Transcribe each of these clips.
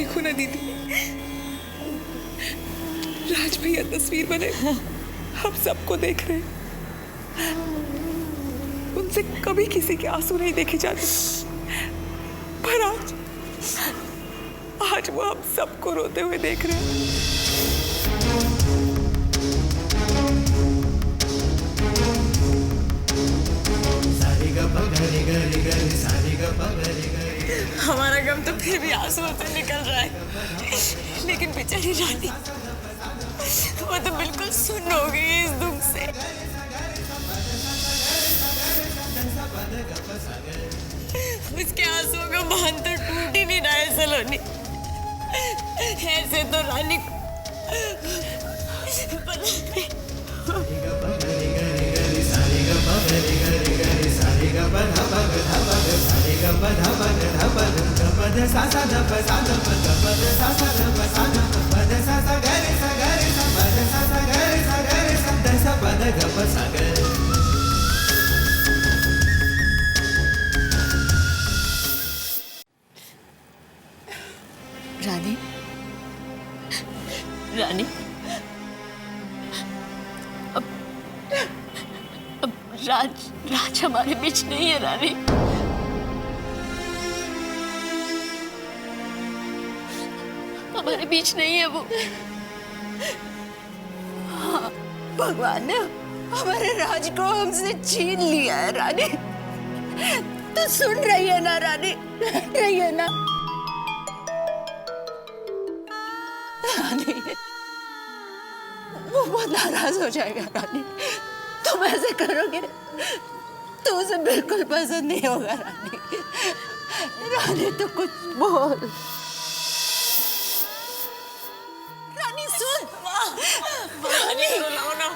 देखो ना दीदी, राज भैया तस्वीर बने हम सबको देख रहे हैं। उनसे कभी किसी के आंसू नहीं देखे जाते, पर आज वो हम सबको रोते हुए देख रहे हैं। हमारा गम तो फिर भी आंसू से निकल रहा है, लेकिन बेचारी रानी वो तो बिल्कुल सुन्न हो गई है इस दुख से। उसके आंसुओं का बांध तो टूट ही नहीं रहा है सलोनी। ऐसे तो रानी रानी रानी अब राज हमारे बीच नहीं है रानी। हमारे बीच नहीं है वो। हाँ, भगवान ने हमारे राज को हमसे छीन लिया है रानी। तो सुन रही है ना रानी, रही है ना रानी? वो बहुत नाराज हो जाएगा रानी। तुम ऐसे करोगे तो उसे बिल्कुल पसंद नहीं होगा रानी। रानी तो कुछ बोल। रानी सुन। रानी रुलाओ ना,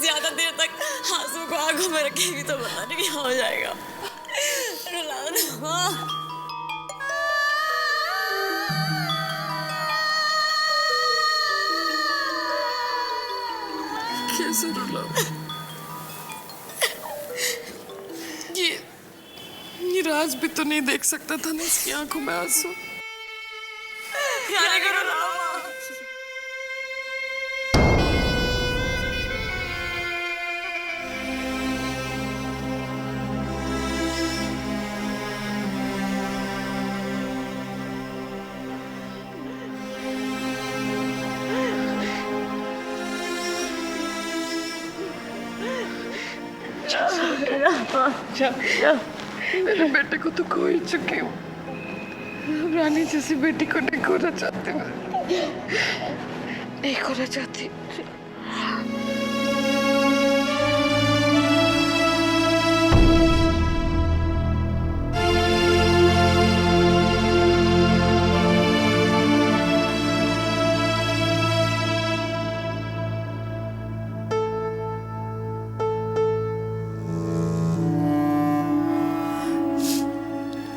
ज्यादा देर तक आंसू को आंखों में रखेगी तो पता नहीं क्या हो जाएगा। रुलाओ ना। कैसे रुलाऊं? ये राज भी तो नहीं देख सकता था ना इसकी आंखों में आंसू। रानी को रुलाओ। मेरे बेटे को तो खो ही चुकी हूँ। रानी जैसी बेटी को नहीं खोना चाहती मैं, नहीं खोना चाहती।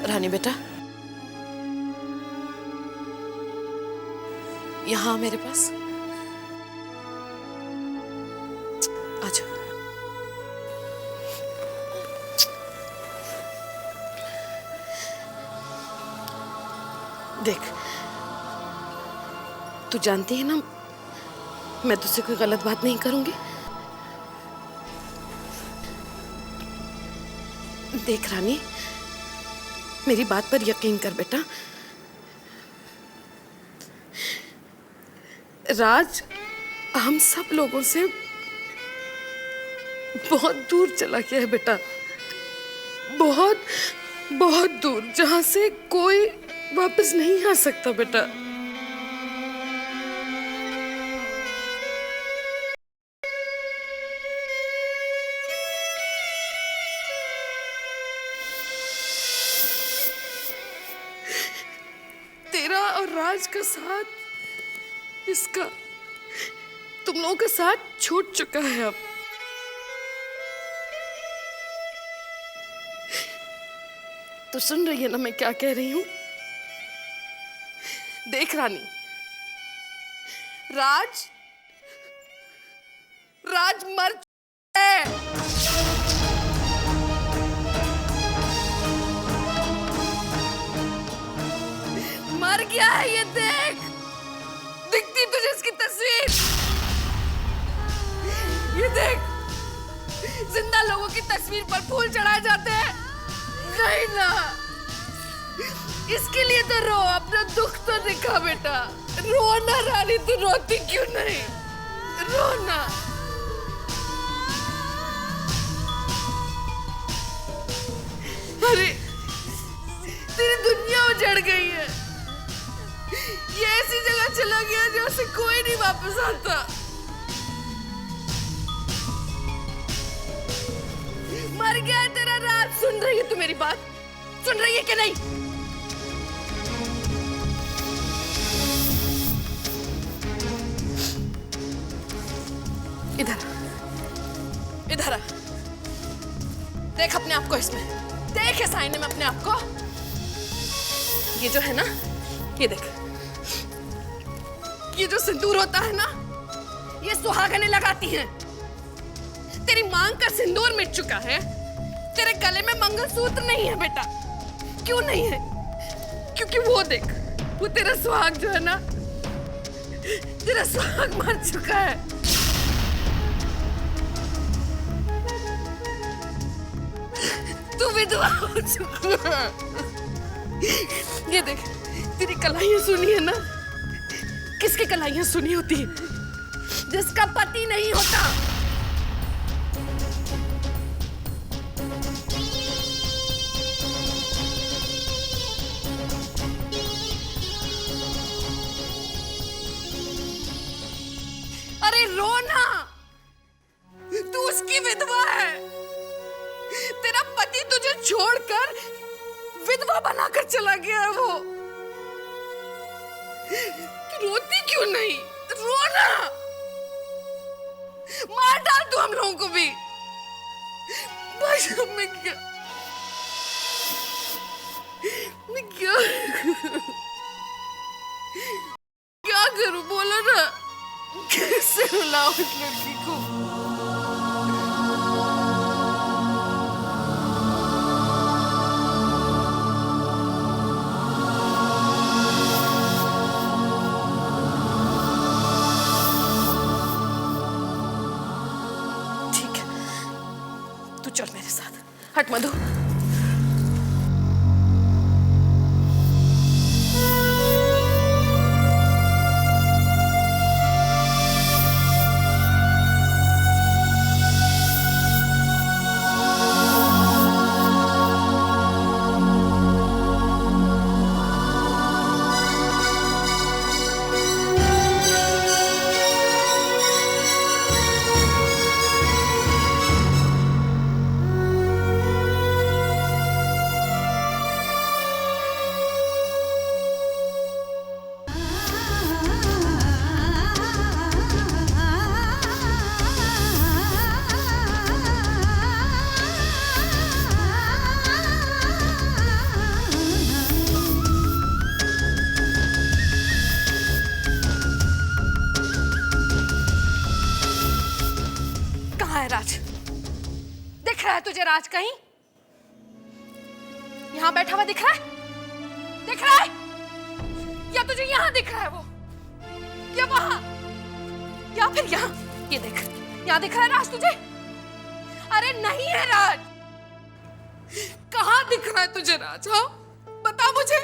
रानी बेटा, यहाँ मेरे पास आ जाओ। देख, तू जानती है ना मैं तुझसे कोई गलत बात नहीं करूंगी। देख रानी, मेरी बात पर यकीन कर बेटा। राज हम सब लोगों से बहुत दूर चला गया है बेटा, बहुत बहुत दूर, जहां से कोई वापस नहीं आ सकता बेटा। तेरा और राज का साथ, इसका तुम लोगों का साथ छूट चुका है अब। तो सुन रही है ना मैं क्या कह रही हूं? देख रानी, राज मर चुका है। मर गया क्या है ये? देख, दिखती तुझे इसकी तस्वीर? ये देख, जिंदा लोगों की तस्वीर पर फूल चढ़ाए जाते हैं? नहीं ना। इसके लिए तो रो, अपना दुख तो दिखा बेटा। रो ना रानी, तू रोती क्यों नहीं? रो ना। अरे तेरी दुनिया उजड़ गई है। ये ऐसी जगह चला गया जहाँ से कोई नहीं वापस आता। मर गया है तेरा राज। सुन रही है तू मेरी बात? सुन रही है कि नहीं? इधर इधर आ। देख अपने आप को इसमें, देख इस आईने में अपने आप को। ये जो है ना, ये देख, ये जो सिंदूर होता है ना, ये सुहागनें लगाती हैं। तेरी मांग का सिंदूर मिट चुका है, तेरे गले में मंगलसूत्र नहीं है बेटा। क्यों नहीं है? क्योंकि वो देख, वो तेरा सुहाग जो है ना, तेरा सुहाग मर चुका है। तू विधवा हो चुका है। ये देख, तेरी कलाइयां सुनी है ना? किसकी कलाइयां सुनी होती है? जिसका पति नहीं होता। अरे रो ना, तू उसकी विधवा है। तेरा पति तुझे छोड़कर विधवा बनाकर चला गया है वो। तू रोती क्यों नहीं? रो ना। मार डाल तू हम लोगों को भी। बस मैं क्या करूं? बोलो ना, कैसे रुलाऊं इस लड़की को? चल मेरे साथ, हट मधु। राज, दिख रहा है तुझे राज कहीं? यहां बैठा हुआ दिख रहा है? दिख रहा है? या तुझे यहां दिख रहा है वो, या वहां, या फिर यहां? ये देख, यहां दिख रहा है राज तुझे? अरे नहीं है राज। कहां दिख रहा है तुझे राज? हाँ बता मुझे।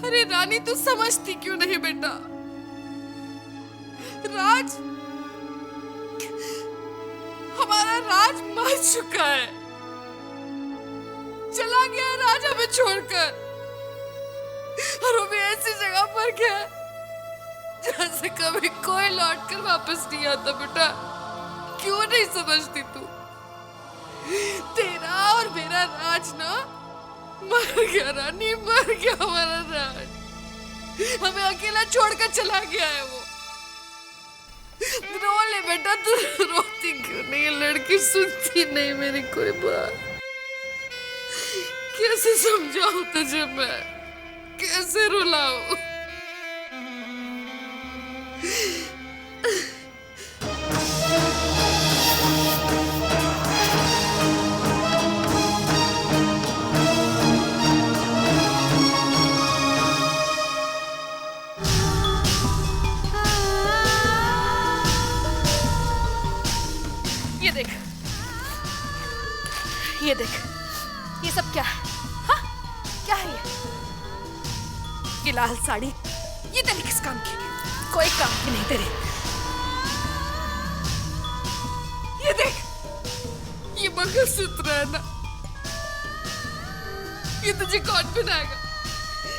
अरे रानी, तू समझती क्यों नहीं बेटा? राज, हमारा राज मर चुका है, चला गया है राज हमें छोड़कर। और वो भी ऐसी जगह पर गया जहां से कभी कोई लौट कर वापस नहीं आता बेटा। क्यों नहीं समझती तू? तेरा और मेरा राज ना मर गया रानी, मर गया हमारा राज। हमें अकेला छोड़कर चला गया है वो। रो ले बेटा, तू रोती क्यों नहीं? लड़की सुनती नहीं मेरी कोई बात। कैसे समझाऊं तुझे मैं? कैसे रुलाऊं? ये देख, ये सब क्या है? हाँ, क्या है ये लाल साड़ी? ये तेरी किस काम की? कोई काम की नहीं तेरी। ये देख, ये मंगलसूत्र है ना, ये तुझे कौन बनाएगा?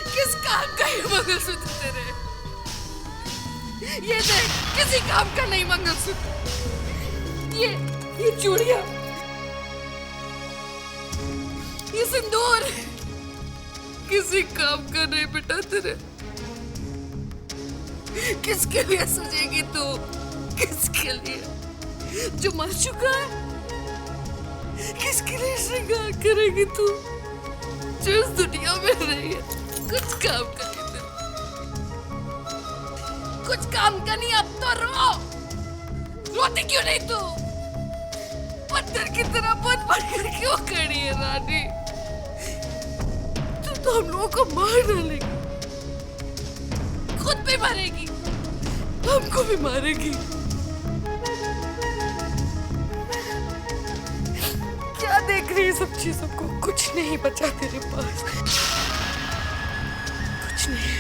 किस काम का ये मंगलसूत्र तेरे? ये देख, किसी काम का नहीं मंगलसूत्र। ये चूड़ियां, ये सिंदूर किसी काम का नहीं बेटा तेरे। किसके लिए सजेगी तू? किसके लिए जो मर चुका है? किसके लिए श्रृंगार करेगी तू जो इस दुनिया में नहीं है? कुछ काम का नहीं तेरे, कुछ काम का नहीं। अब तो रोती क्यों नहीं तू? पत्थर की तरह बन कर क्यों खड़ी है रानी? तू तो हम लोगों को मार डालेगी, खुद भी मरेगी, हमको भी मारेगी। क्या देख रही है सब चीजों को? कुछ नहीं बचा तेरे पास, कुछ नहीं।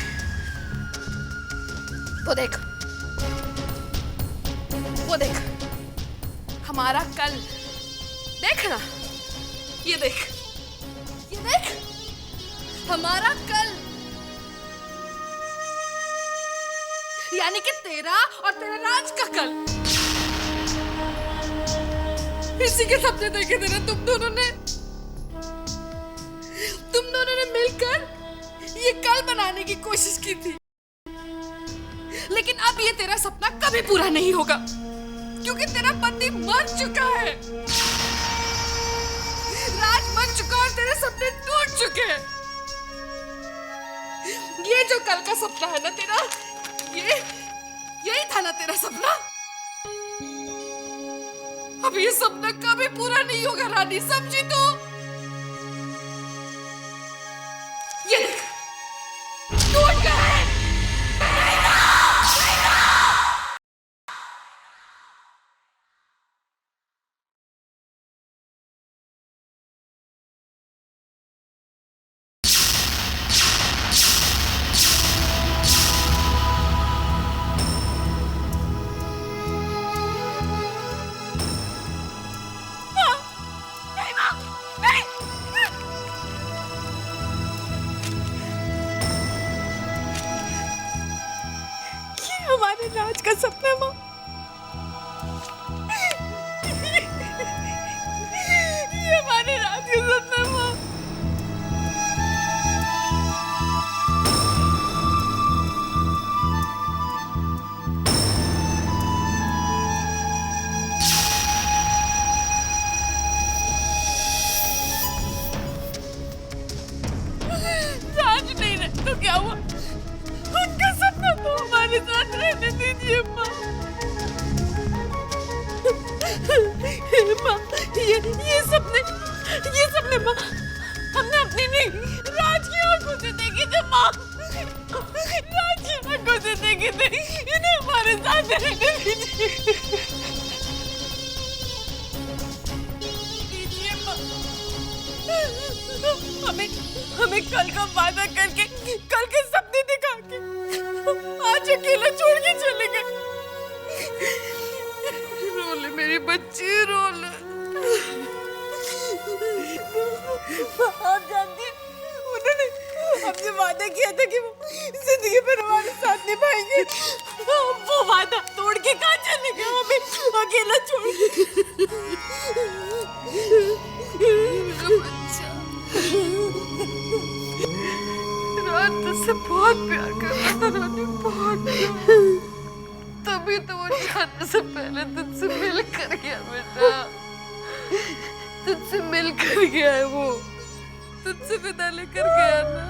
वो देख, वो देख, हमारा कल देख ना, ये देख, ये देख, हमारा कल, यानी कि तेरा और तेरे राज का कल। इसी के सपने देखे थे ना तुम दोनों ने मिलकर ये कल बनाने की कोशिश की थी। लेकिन अब ये तेरा सपना कभी पूरा नहीं होगा, क्योंकि तेरा पति मर चुका है, राज मर चुका और तेरे सपने टूट चुके हैं। ये जो कल का सपना है ना तेरा, यही था ना तेरा सपना। अब ये सपना कभी पूरा नहीं होगा रानी, समझी तो? ये देख, टूट गया है। हमारे राज का सपना माँ, ये हमारे राज का सपना माँ। राज नहीं रहे तो क्या हुआ? उनका सपना तो हमारे साथ रहने दीजिए माँ। माँ, ये सपने माँ, हमने अपनी नहीं, राज की आंखों से देखे थे माँ, राज की आंखों से देखे थे। इन्हें हमारे साथ रहने दीजिए माँ। हमें कल का वादा करके, कल के सपने दिखा के आज अकेला छोड़ के चले गए। रोले मेरी बच्ची, रोले। आप जानती हैं, उन्होंने हमसे वादा किया था कि वो जिंदगी भर हमारे साथ निभाएंगे। वो वादा तोड़ के कहाँ चले गए, हमें अकेला छोड़ के। मेरा बच्चा रात तुझसे बहुत प्यार कर रहा था रानी, बहुत प्यार। तभी तो वो जाने से पहले तुझसे मिल कर गया बेटा, तुझसे मिल कर गया है वो, तुझसे विदा लेकर गया ना।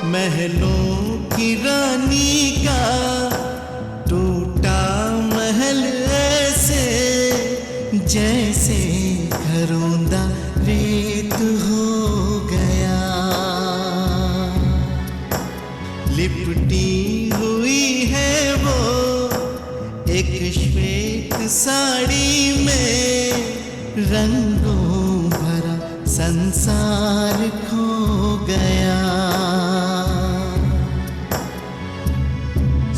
महलों की रानी का टूटा महल ऐसे जैसे घरोंदा रेत हो गया। लिपटी हुई है वो एक श्वेत साड़ी में, रंगों भरा संसार खो गया।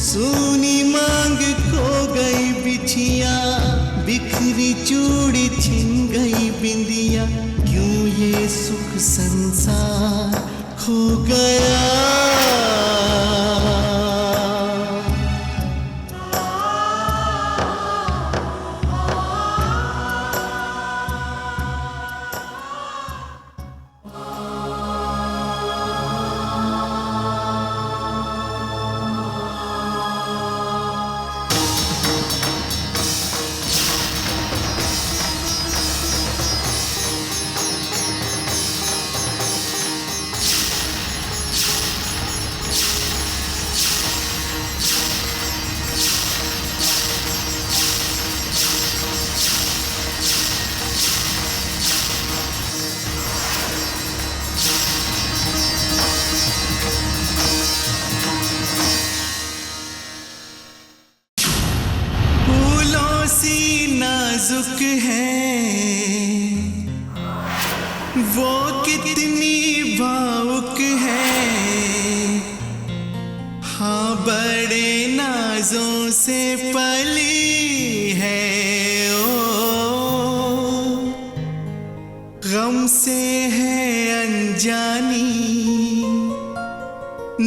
सूनी मांग खो गई बिछिया, बिखरी चूड़ी छिन गई बिंदिया, क्यों ये सुख संसार खो गया। नाजुक है वो कितनी भावुक है, हाँ बड़े नाजों से पली है ओ, गम से है अनजानी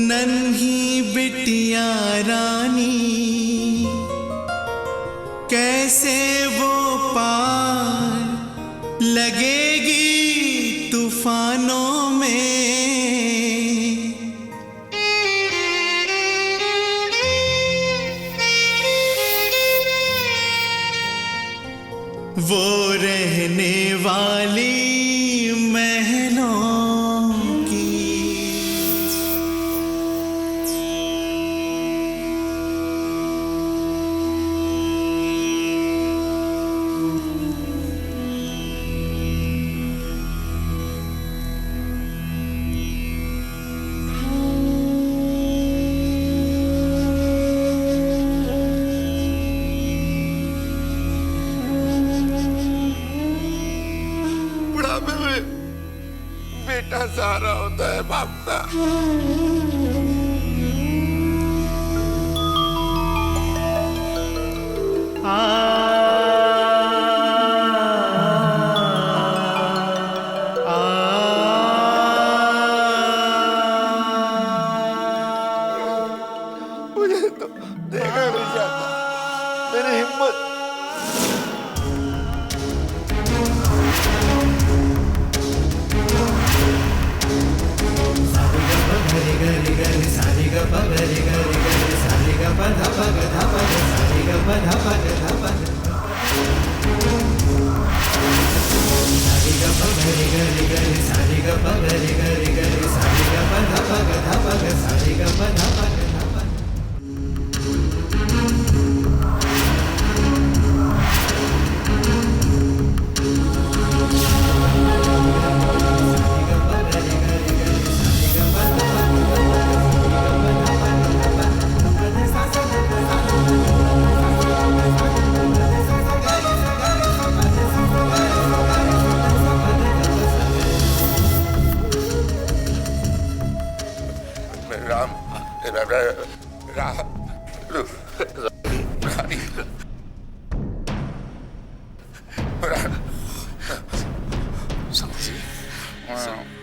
नन्ही बिटिया रानी, कैसे वो पार लगेगी तूफानों में। वो रहने वाली महलों की बेटा सहारा होता है बाप का। मुझे तो देखा नहीं जाता, मेरी हिम्मत गरि गरि सारि ग प गरि गरि गरि सारि ग प ध प ग ध प ग सारि ग प ध प ग ध प ग।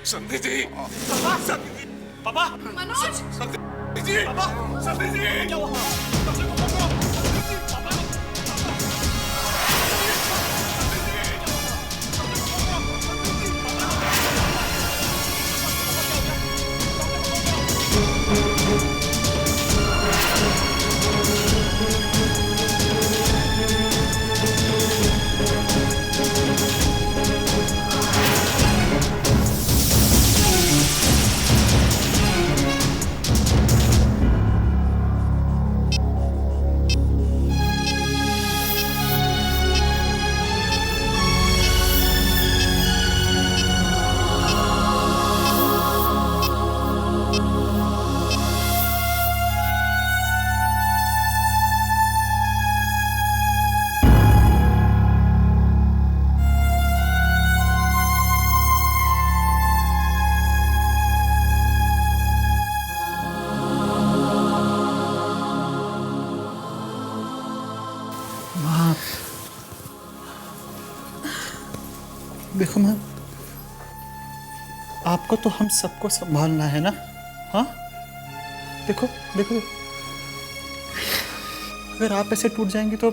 संधि जी, पापा मनोज संधि जी, संधि जी, क्या हुआ? देखो माँ, आपको तो हम सबको संभालना है ना। हाँ देखो देखो, अगर आप ऐसे टूट जाएंगे तो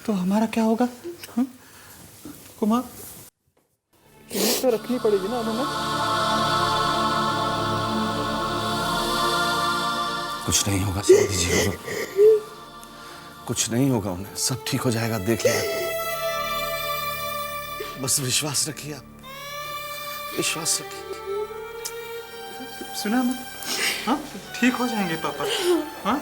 हमारा क्या होगा? हाँ कुमार, ये तो रखनी पड़ेगी ना हमें। कुछ नहीं होगा संधि जी, कुछ नहीं होगा उन्हें, सब ठीक हो जाएगा, देख लिया। बस विश्वास रखिए आप, विश्वास रखिए। सुना ना? हाँ ठीक हो जाएंगे पापा। हाँ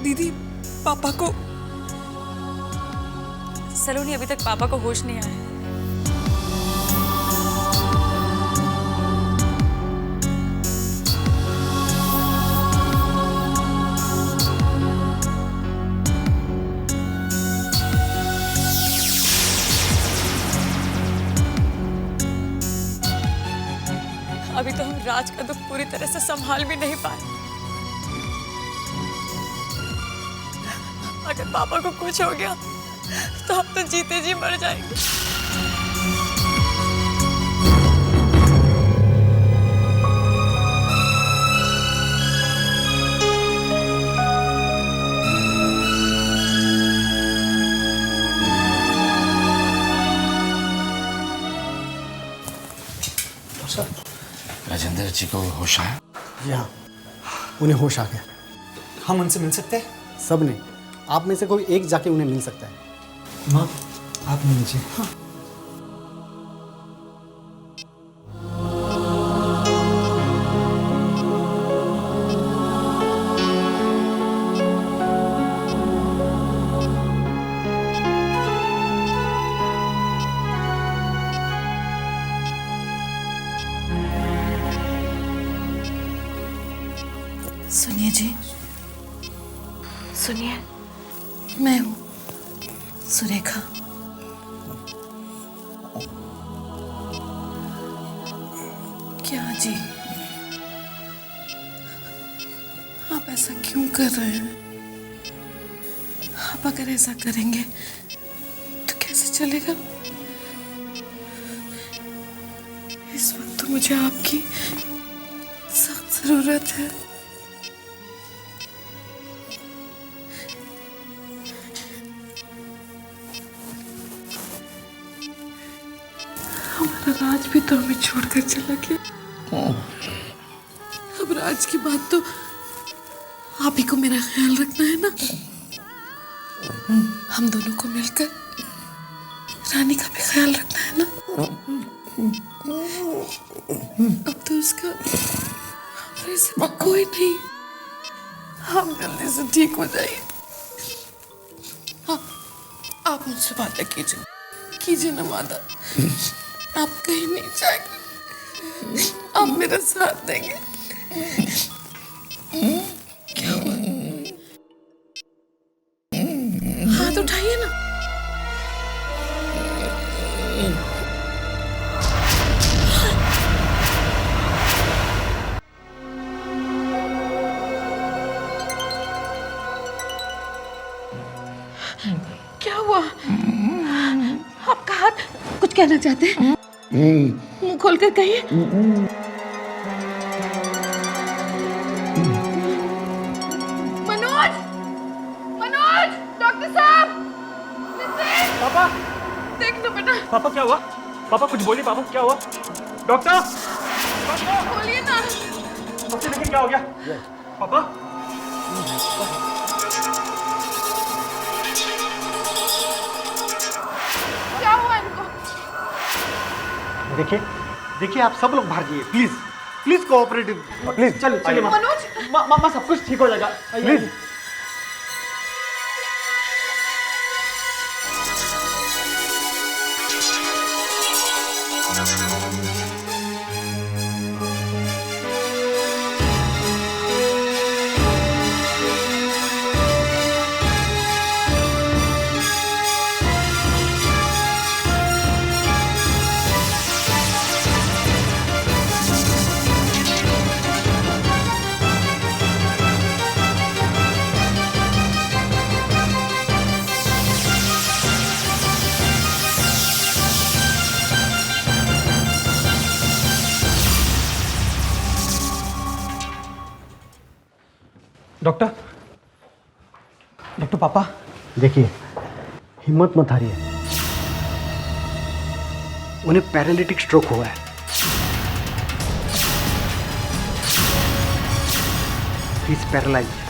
दीदी, पापा को सलोनी, अभी तक पापा को होश नहीं आया। अभी तो हम राज का दुख पूरी तरह से संभाल भी नहीं पाए। अगर पापा को कुछ हो गया तो हम तो जीते जी मर जाएंगे। राजेंद्र जी को होश आया? जी हाँ, उन्हें होश आ गया। हम उनसे मिल सकते हैं? सब ने, आप में से कोई एक जाके उन्हें मिल सकता है। माँ आप मिल लीजिए। हाँ। सुनिए जी, सुनिए, मैं हूँ सुरेखा। क्या जी, आप ऐसा क्यों कर रहे हैं? आप अगर ऐसा करेंगे तो कैसे चलेगा? इस वक्त तो मुझे आपकी सख्त जरूरत है। हमारा राज भी तो हमें छोड़कर चला गया। अब राज की बात तो आप ही को मेरा ख्याल रखना है ना। हम दोनों को मिलकर रानी का भी ख्याल रखना है ना। अब तो उसका हमारे सिवा कोई नहीं। हम जल्दी से ठीक हो जाइए। हाँ, आप मुझसे बातें कीजिए ना मादा। आप कहीं नहीं जाएंगे, आप मेरा साथ देंगे। क्या हुआ? क्या हुआ? आपका हाथ कुछ कहना चाहते हैं? मुंह खोलकर कहिए। मनोज, मनोज, डॉक्टर साहब, पापा देख लो बेटा। पापा क्या हुआ? पापा कुछ बोलिए, पापा क्या हुआ? डॉक्टर बोलिए ना। सबसे देखिए क्या हो गया? पापा क्या हुआ इनको? देखिए देखिए, आप सब लोग बाहर जाइए प्लीज, प्लीज कोऑपरेटिव, प्लीज चलिए चलिए मनोज, मामा सब कुछ ठीक हो जाएगा प्लीज। डॉक्टर डॉक्टर पापा देखिए, हिम्मत मत हारिए, उन्हें पैरालिटिक स्ट्रोक हुआ है। He is paralysed.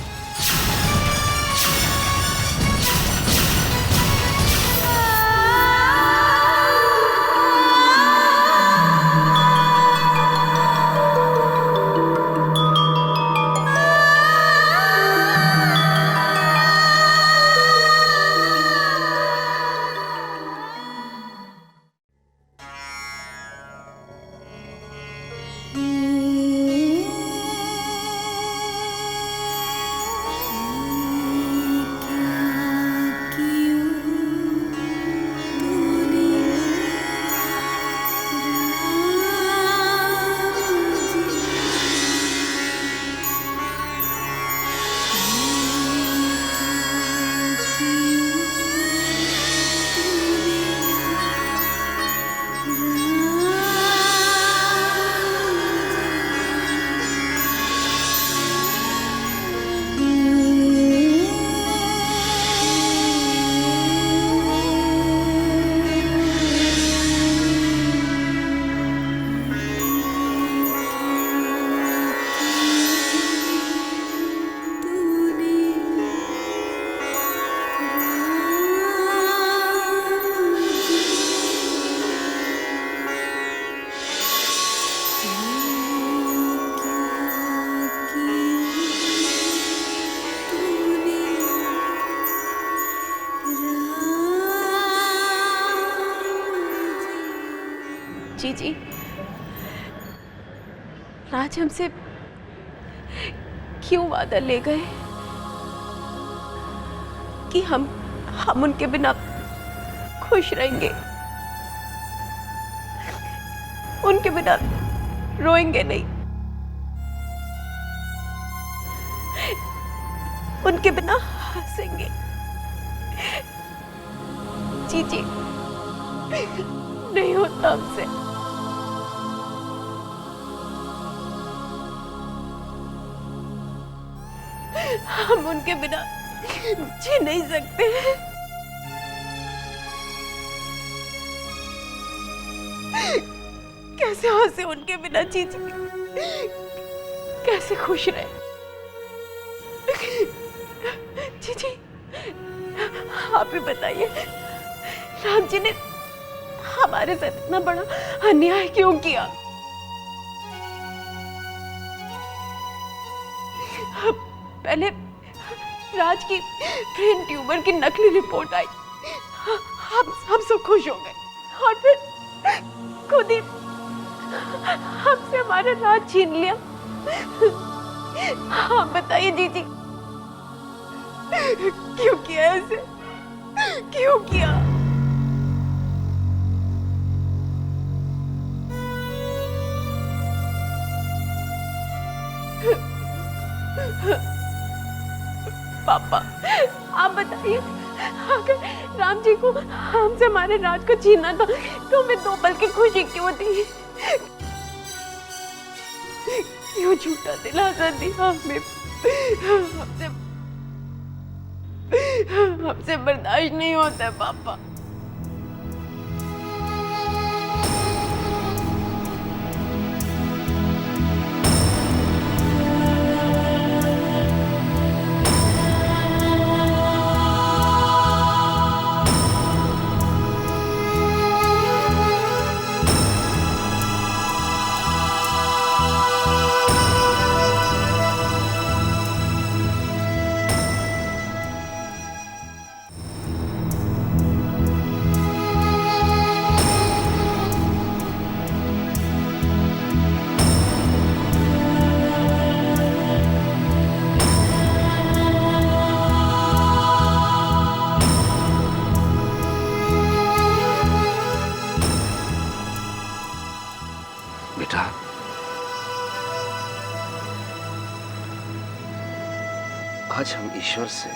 जी, राज हमसे क्यों वादा ले गए कि हम उनके बिना खुश रहेंगे, उनके बिना रोएंगे नहीं, उनके बिना हंसेंगे। जी नहीं होता हमसे। हम उनके बिना जी नहीं सकते। कैसे हंसे उनके बिना जी, कैसे खुश रहे। जी आप ही बताइए, राम जी ने हमारे साथ इतना बड़ा अन्याय क्यों किया? पहले राज की ब्रेन ट्यूमर की नकली रिपोर्ट आई, हम सब खुश हो गए, और फिर खुद ही हमसे हमारा राज छीन लिया। आप बताइए जी, क्यों किया ऐसे, क्यों किया? पापा आप बताइए, अगर राम जी को हमसे हमारे राज को छीनना था तो हमें 2 पल की खुशी क्यों दी? क्यों झूठा दिलासा दिया हमें? हमसे बर्दाश्त नहीं होता है पापा। बेटा, आज हम ईश्वर से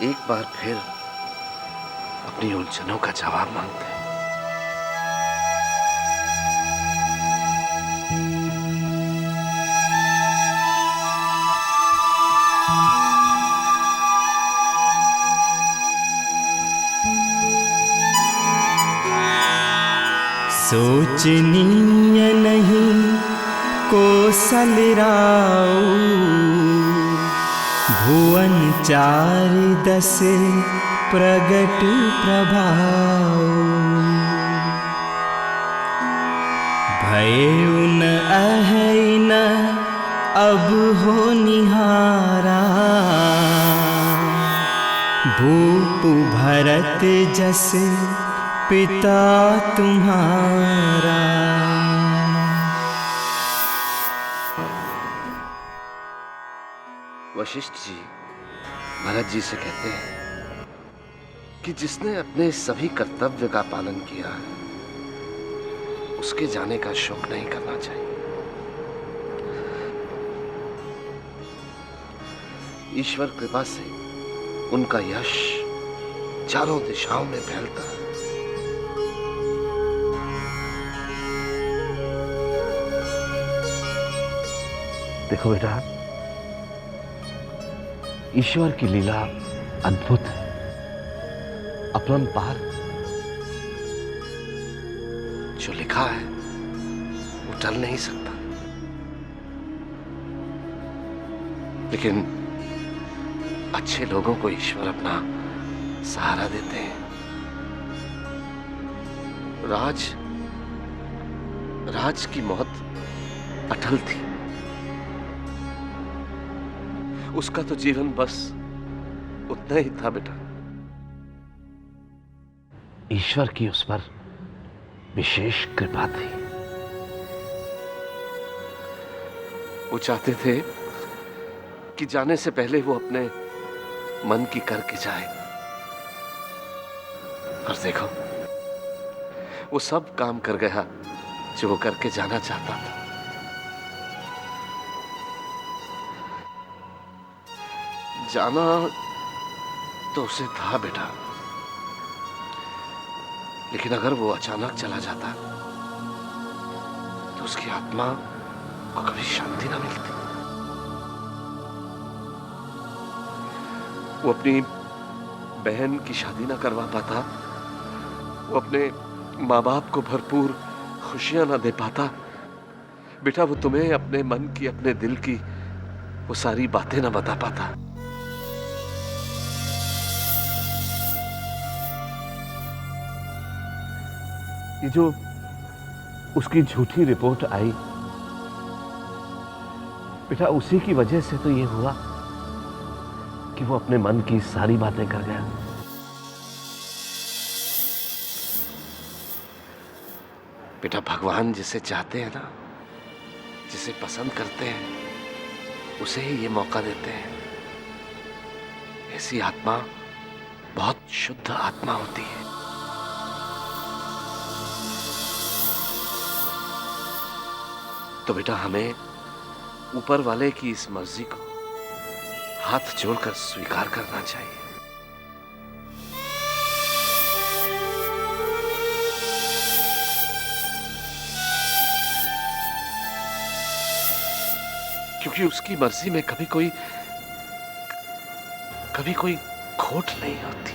एक बार फिर अपनी उलझनों का जवाब मांगते हैं। सोचनीय नहीं कोसलराऊ, भुवन 4-10 प्रगट प्रभाव। भयउ न अहै न अब हो निहारा, भूप भरत जस पिता तुम्हारा। वशिष्ठ जी भरत जी से कहते हैं कि जिसने अपने सभी कर्तव्य का पालन किया है उसके जाने का शोक नहीं करना चाहिए। ईश्वर कृपा से उनका यश चारों दिशाओं में फैलता है। देखो बेटा, ईश्वर की लीला अद्भुत है, अपरंपार। जो लिखा है वो टल नहीं सकता, लेकिन अच्छे लोगों को ईश्वर अपना सहारा देते हैं। राज की मौत अटल थी, उसका तो जीवन बस उतना ही था बेटा। ईश्वर की उस पर विशेष कृपा थी। वो चाहते थे कि जाने से पहले वो अपने मन की करके जाए, और देखो वो सब काम कर गया जो वो करके जाना चाहता था। जाना तो उसे था बेटा, लेकिन अगर वो अचानक चला जाता तो उसकी आत्मा को कभी शांति ना मिलती। वो अपनी बहन की शादी ना करवा पाता, वो अपने माँ बाप को भरपूर खुशियां ना दे पाता। बेटा, वो तुम्हें अपने मन की, अपने दिल की वो सारी बातें ना बता पाता। ये जो उसकी झूठी रिपोर्ट आई बेटा, उसी की वजह से तो ये हुआ कि वो अपने मन की सारी बातें कर गया। बेटा, भगवान जिसे चाहते हैं ना, जिसे पसंद करते हैं, उसे ही ये मौका देते हैं। ऐसी आत्मा बहुत शुद्ध आत्मा होती है। तो बेटा, हमें ऊपर वाले की इस मर्जी को हाथ जोड़कर स्वीकार करना चाहिए। क्योंकि उसकी मर्जी में कभी कोई खोट नहीं होती।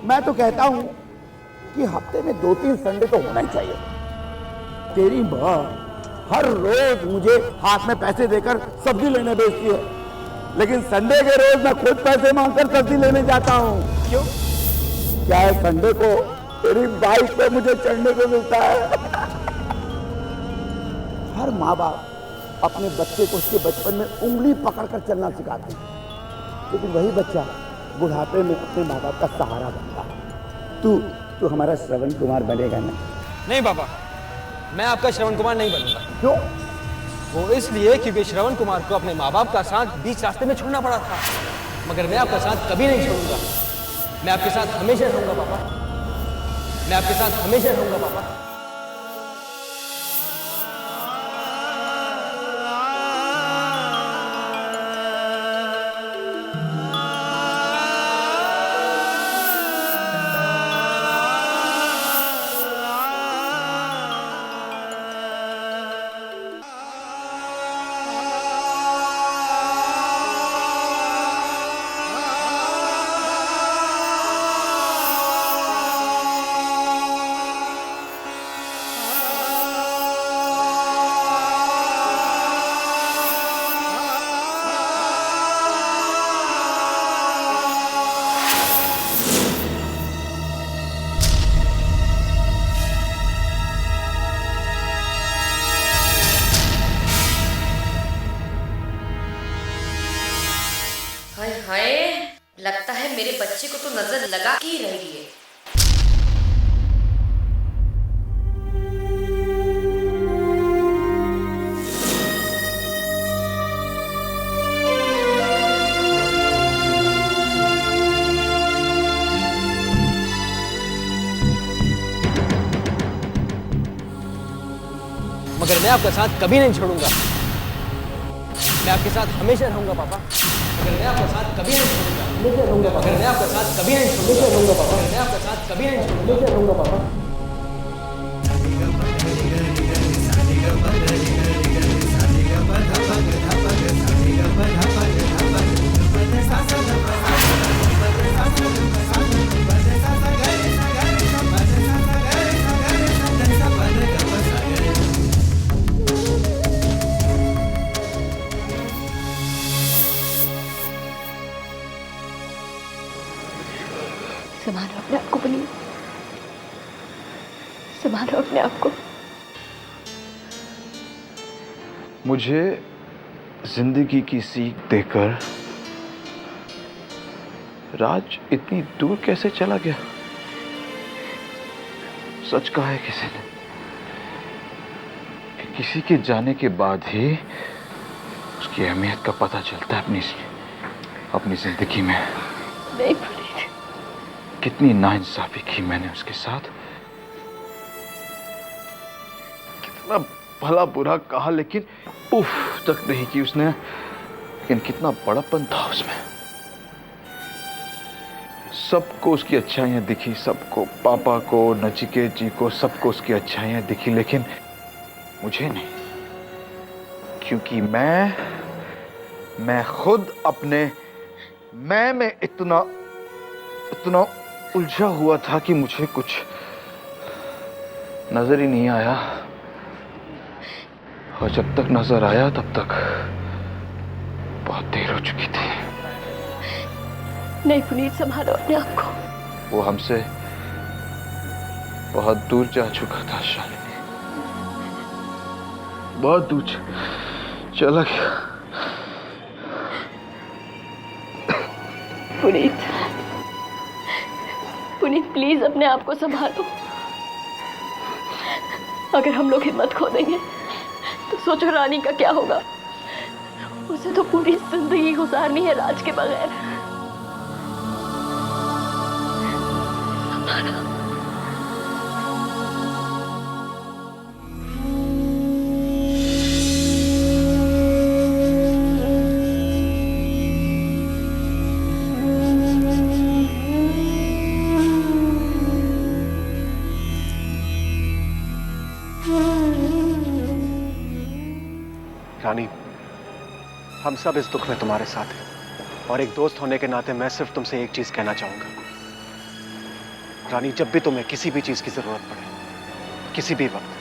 मैं तो कहता हूं कि हफ्ते में 2-3 संडे तो होना ही चाहिए। तेरी माँ हर रोज मुझे हाथ में पैसे देकर सब्जी लेने भेजती है, लेकिन संडे के रोज मैं खुद पैसे मांगकर सब्जी लेने जाता हूँ। क्यों? क्या है, संडे को तेरी बाइक पे मुझे चढ़ने को मिलता है। हर माँ बाप अपने बच्चे को उसके बचपन में उंगली पकड़कर चलना सिखाते हैं, लेकिन वही बच्चा बुढ़ापे में अपने माँ बाप का सहारा बनता है। तू हमारा श्रवण कुमार बनेगा ना? नहीं पापा, मैं आपका श्रवण कुमार नहीं बनूंगा। क्यों? वो इसलिए क्योंकि श्रवण कुमार को अपने माँ बाप का साथ बीच रास्ते में छोड़ना पड़ा था, मगर मैं आपका साथ कभी नहीं छोड़ूंगा। मैं आपके साथ हमेशा रहूंगा पापा, मैं आपके साथ हमेशा रहूंगा पापा। हाय हाय, लगता है मेरे बच्चे को तो नजर लगा के ही रही है। मगर मैं आपका साथ कभी नहीं छोड़ूंगा। मैं आपके साथ हमेशा रहूंगा पापा, मगर मैं आपका साथ कभी नहीं छोड़ूंगा। हमेशा रहूंगा पापा, मगर मैं आपका साथ कभी नहीं छोड़ूंगा। रहूंगा पापा, मैं आपका साथ कभी नहीं छोड़ूंगा। रहूंगा पापा। संभालो अपने आप को पुनीत, संभालो अपने आप को। मुझे जिंदगी की सीख देकर राज इतनी दूर कैसे चला गया? सच कहा है किसी ने कि किसी के जाने के बाद ही उसकी अहमियत का पता चलता है अपनी जिंदगी में। नहीं, कितनी नाइंसाफी की मैंने उसके साथ, कितना भला बुरा कहा, लेकिन उफ तक नहीं की उसने। लेकिन कितना बड़ापन था उसमें। सबको उसकी अच्छाइयां दिखी, सबको, पापा को, नचिकेत जी को, सबको उसकी अच्छाइयां दिखी, लेकिन मुझे नहीं। क्योंकि मैं खुद अपने मैं में इतना उलझा हुआ था कि मुझे कुछ नजर ही नहीं आया। और जब तक नजर आया तब तक बहुत देर हो चुकी थी। नहीं पुनीत, संभालो अपने आप को। वो हमसे बहुत दूर जा चुका था शालिनी, बहुत दूर चला गया। पुनीत, पुनीत प्लीज अपने आप को संभालो। अगर हम लोग हिम्मत खो देंगे तो सोचो रानी का क्या होगा। उसे तो पूरी जिंदगी गुजारनी है राज के बगैर। संभालो। रानी, हम सब इस दुख में तुम्हारे साथ हैं और एक दोस्त होने के नाते मैं सिर्फ तुमसे एक चीज कहना चाहूंगा। रानी, जब भी तुम्हें किसी भी चीज की जरूरत पड़े, किसी भी वक्त,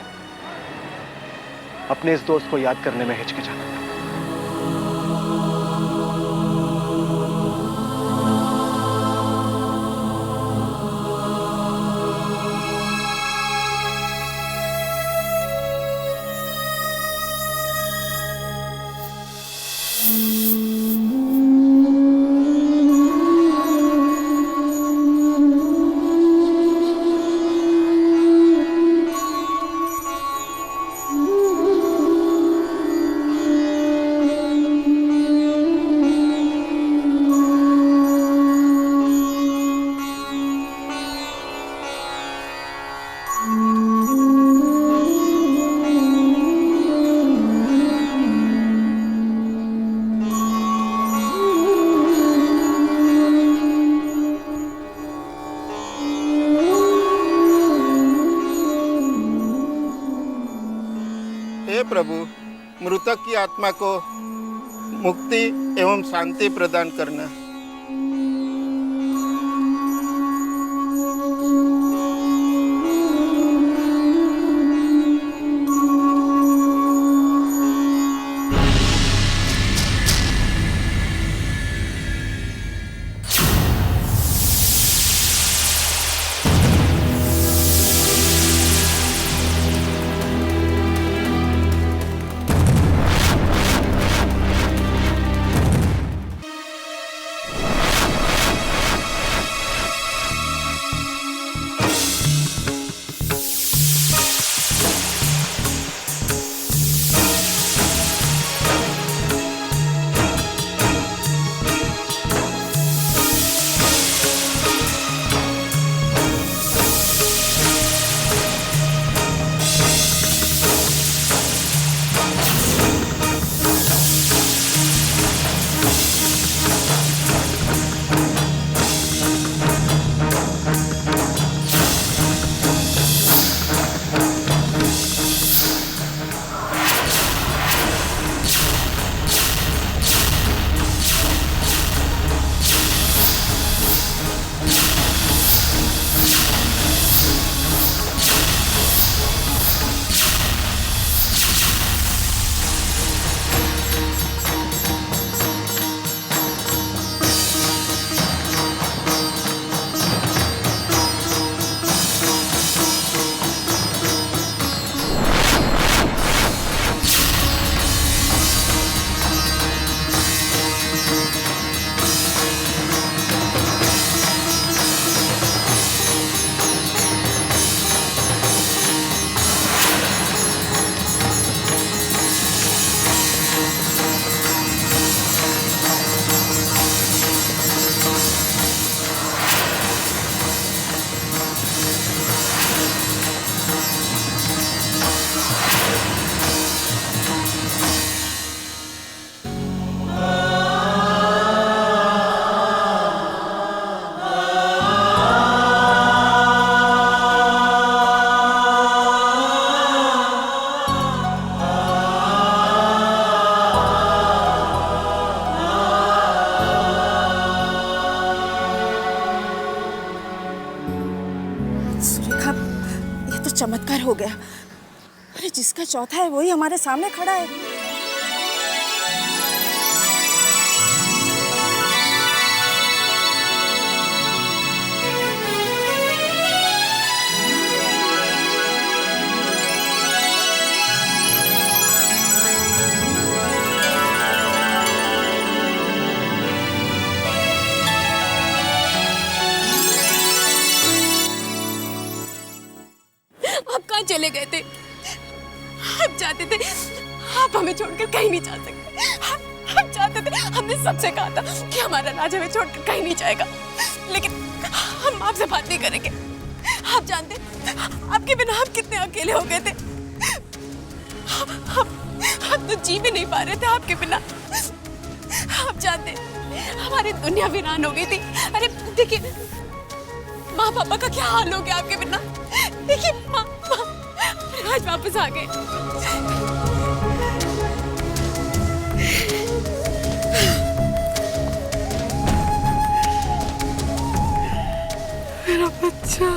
अपने इस दोस्त को याद करने में हिचकिचाना मत। प्रभु, मृतक की आत्मा को मुक्ति एवं शांति प्रदान करना। चमत्कार हो गया। अरे जिसका चौथा है वही हमारे सामने खड़ा है। चले गए थे। हम चाहते थे आप हमें छोड़कर कहीं नहीं जा सकते। हम चाहते थे, हमने सबसे कहा था कि हमारा राज हमें छोड़कर कहीं नहीं जाएगा, लेकिन हम आपसे बात नहीं करेंगे। आप जानते आपके बिना हम कितने अकेले हो गए थे। हम तो जी भी नहीं पा रहे थे आपके बिना। आप जानते हमारी दुनिया वीरान हो गई थी। अरे देखिए माँ पापा का क्या हाल हो गया आपके बिना। देखिए माँ आज वापस आ गए। मेरा बच्चा,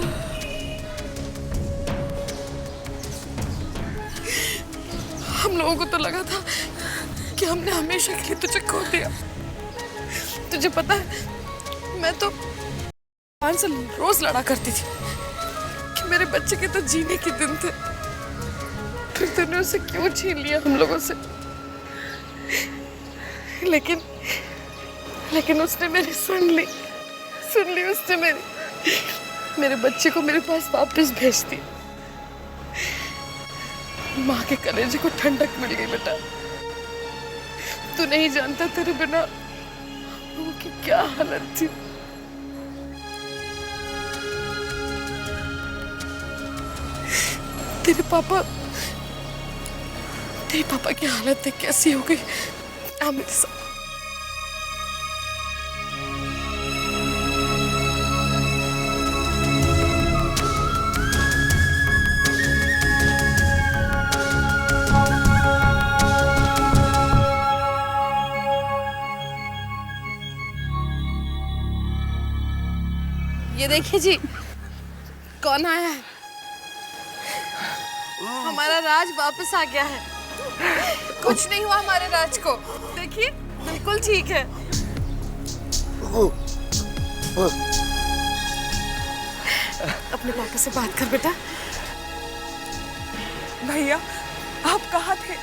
हम लोगों को तो लगा था कि हमने हमेशा के लिए तुझे खो दिया। तुझे पता है मैं तो भगवान से रोज लड़ा करती थी कि मेरे बच्चे के तो जीने के दिन थे, फिर तूने उसे क्यों छीन लिया हम लोगों से। लेकिन उसने मेरी सुन ली उसने मेरे बच्चे को मेरे पास वापस भेज दी। माँ के कलेजे को ठंडक मिल गई बेटा। तू नहीं जानता तेरे बिना लोगों की क्या हालत थी। तेरे पापा की हालत देख कैसी हो गई। आ मेरे साथ। ये देखिए जी कौन आया है। हमारा राज वापस आ गया है। कुछ नहीं हुआ हमारे राज को, देखिए बिल्कुल ठीक है। अपने पापा से बात कर बेटा। भैया आप कहाँ थे?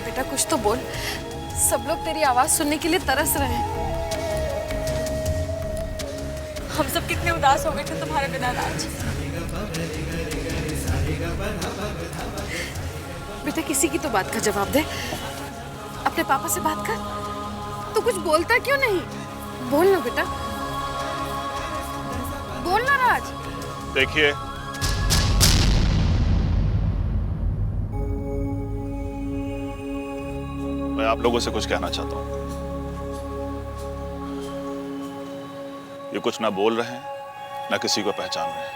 बेटा कुछ तो बोल, सब लोग तेरी आवाज सुनने के लिए तरस रहे हैं। हम सब कितने उदास हो गए थे तुम्हारे बिना राज। बेटा किसी की तो बात का जवाब दे। अपने पापा से बात कर। तू कुछ बोलता क्यों नहीं? बोल ना बेटा, बोल ना राज। देखिए मैं आप लोगों से कुछ कहना चाहता हूं। ये कुछ ना बोल रहे हैं ना किसी को पहचान रहे हैं।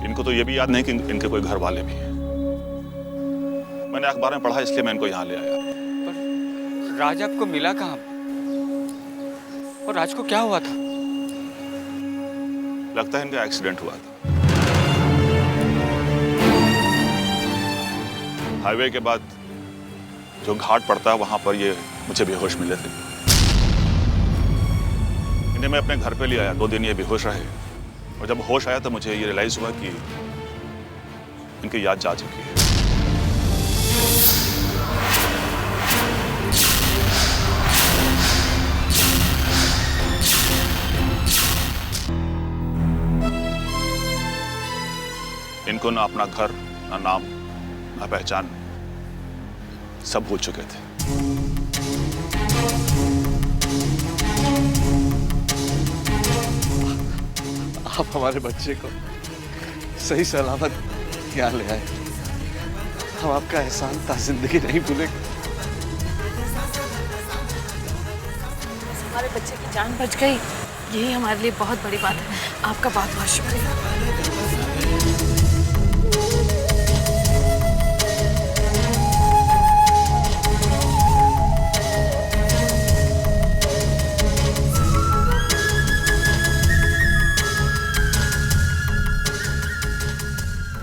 इनको तो ये भी याद नहीं कि इनके कोई घर वाले भी हैं। मैंने अखबार में पढ़ा इसलिए मैं इनको यहाँ ले आया। पर राज आपको मिला कहाँ? और राज को क्या हुआ था? लगता है इनका एक्सीडेंट हुआ था। हाईवे के बाद जो घाट पड़ता है वहां पर ये मुझे बेहोश मिले थे। इन्हें मैं अपने घर पे ले आया। 2 दिन ये बेहोश रहे और जब होश आया तो मुझे ये रियलाइज हुआ कि इनकी याद जा चुकी है। इनको ना अपना घर, ना नाम, ना पहचान, सब भूल चुके थे। आप हमारे बच्चे को सही सलामत यहाँ ले आए। हम आपका एहसान ता जिंदगी नहीं भूलेंगे। हमारे बच्चे की जान बच गई, यही हमारे लिए बहुत बड़ी बात है। आपका बहुत बहुत शुक्रिया।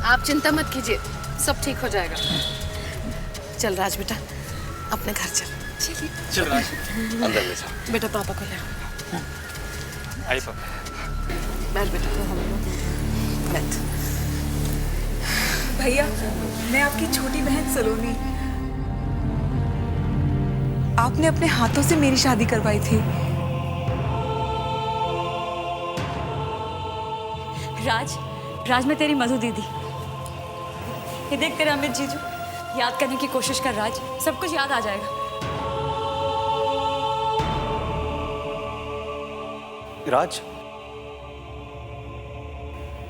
आप चिंता मत कीजिए, सब ठीक हो जाएगा। चल राज बेटा अपने घर चल। चलिए चल राज अंदर ले जाओ। बेटा पापा को ले आओ। आई पापा। बैठ बेटा, तो हम लोग बैठ। भैया मैं आपकी छोटी बहन सलोनी। आपने अपने हाथों से मेरी शादी करवाई थी। राज मैं तेरी मधु दीदी। ये देख तेरा अमित जीजू याद करने की कोशिश कर। राज सब कुछ याद आ जाएगा। राज,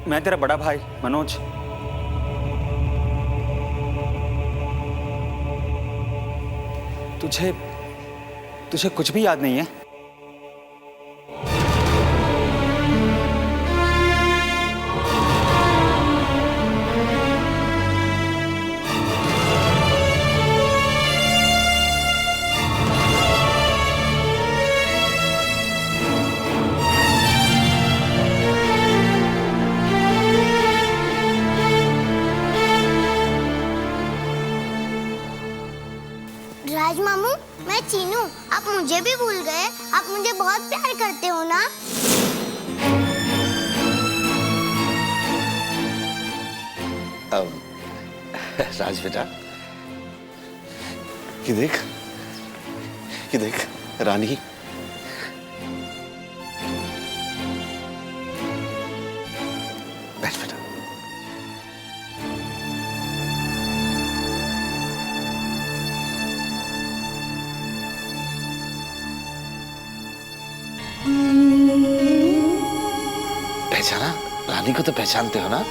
मैं तेरा बड़ा भाई मनोज। तुझे कुछ भी याद नहीं है? राज मामू, मैं चीनू। आप मुझे भी भूल गए? आप मुझे बहुत प्यार करते हो ना? राज बेटा, ये देख रानी। बैठ बेटा। पहचाना? रानी को तो पहचानते हो ना?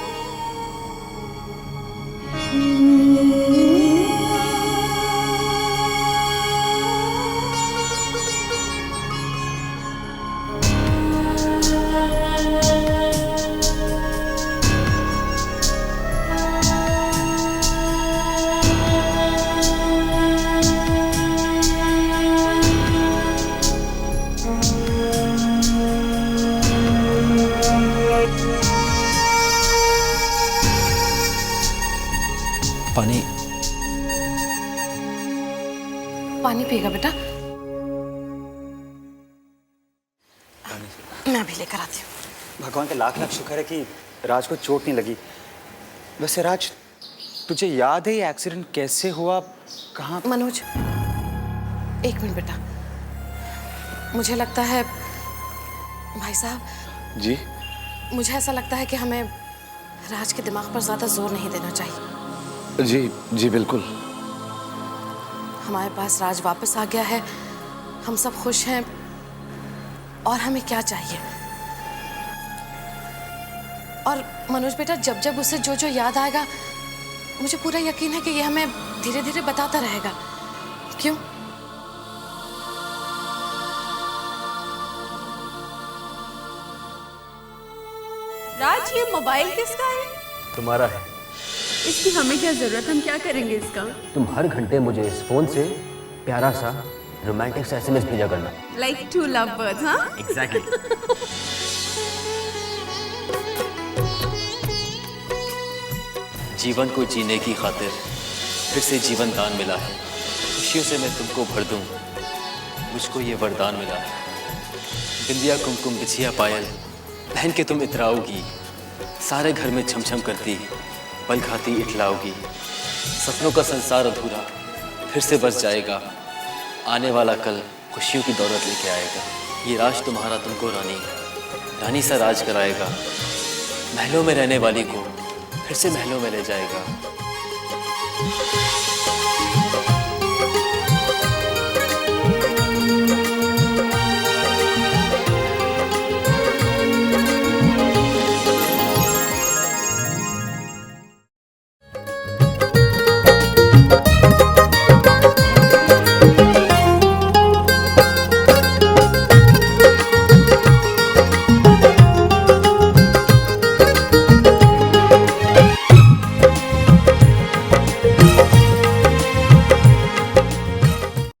पानी पिएगा बेटा? मैं अभी लेकर आती हूँ। भगवान का लाख लाख शुक्र है कि राज को चोट नहीं लगी। वैसे राज, तुझे याद है ये एक्सीडेंट कैसे हुआ? कहाँ? मनोज, एक मिनट बेटा। मुझे लगता है भाई साहब जी, मुझे ऐसा लगता है कि हमें राज के दिमाग पर ज्यादा जोर नहीं देना चाहिए। जी जी बिल्कुल। हमारे पास राज वापस आ गया है, हम सब खुश हैं, और हमें क्या चाहिए? और मनोज बेटा, जब जब उसे जो जो याद आएगा, मुझे पूरा यकीन है कि ये हमें धीरे धीरे बताता रहेगा। क्यों? राज, ये मोबाइल किसका है? तुम्हारा है। इसकी हमें क्या जरूरत? हम क्या करेंगे इसका? तुम हर घंटे मुझे इस फोन से प्यारा सा रोमांटिक सा एसएमएस भेजा करना। लाइक टू लव बर्ड्स, हाँ? एग्जैक्टली। जीवन को जीने की खातिर फिर से जीवन दान मिला है। खुशियों से मैं तुमको भर दूं, मुझको ये वरदान मिला है। बिंदिया कुमकुम बिछिया पायल पहन के तुम इतराओगी, सारे घर में छमछम करती पल खाती इठलाओगी। सपनों का संसार अधूरा फिर से बस जाएगा, आने वाला कल खुशियों की दौलत लेके आएगा। ये राज तुम्हारा तुमको रानी रानी सा राज कराएगा, महलों में रहने वाली को फिर से महलों में ले जाएगा।